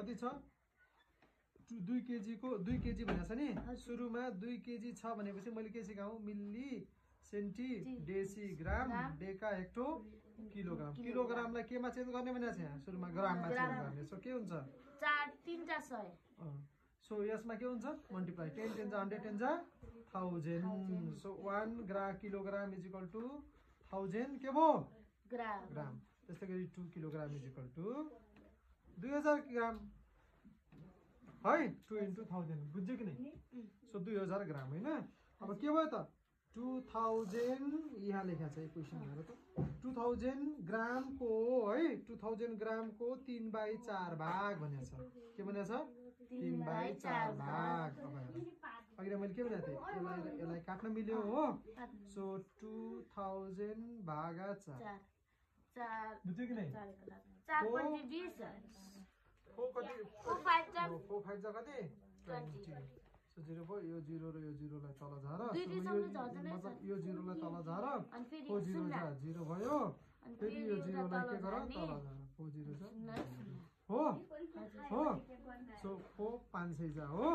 कति छ 2 केजी को 2 केजी भनेको छ नि सुरुमा 2 केजी छ भनेपछि मैले के सिकाऊ मिली सेन्टी डेसिग्राम डेका हेक्टो किलोग्राम किलोग्रामलाई केमा चेन्ज गर्ने भनेको छ यहाँ सुरुमा ग्राममा चेन्ज गर्ने सो के हुन्छ 4 सो यसमा के हुन्छ multiply 10 10 100 10 1000 so 1 kilogram is equal to 1000 के भो ग्राम त्यस्तै गरी 2 kilogram is equal to 2000 gram है 2 into 1000 बुझ्यो कि नै सो 2000 ग्राम हैन अब के भयो त 2000 यहाँ लेखा छ क्वेशन हेर त 2000 ग्राम को है 2000 ग्राम को 3/4 भाग भनेको छ के भनेको छ 3/4 भाग अब हेर अघि मैले के भनेको थिए यसलाई काट्न मिल्यो हो सो 2000 भागा 4 बुझ्यो कि नै 4.20 4 कति 4 5 जा कति 20 सो 0 भयो यो 0 र यो 0 लाई तल झार मतलब यो 0 लाई तल झार 4 0 जा 0 भयो फेरि यो 0 लाई के गर तल झार 4 0 जा हो हो सो 4 500 जा हो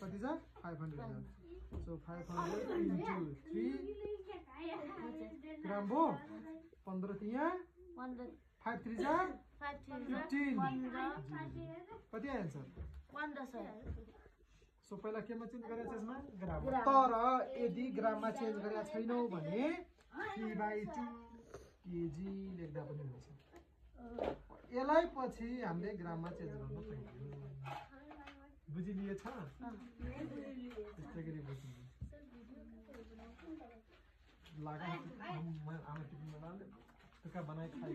कति जा 500 जा सो 500 into 3 ग्राम हो 15 तिया 5 3 जा 15 कति आन्सर 1500 सो पहिला केमा चेन्ज गरेछ यसमा ग्राम तर यदि ग्राममा चेन्ज गरेका छैनौ भने 3/2 केजी लेख्दा पनि हुन्छ यसलाई पछि हामीले ग्राममा चेन्ज गर्न पर्छ बुझिलिएछ त्यस्तै गरी बुझिलिए लागा आमा टिफिनमा लाने टुक्का बनाइ खाइ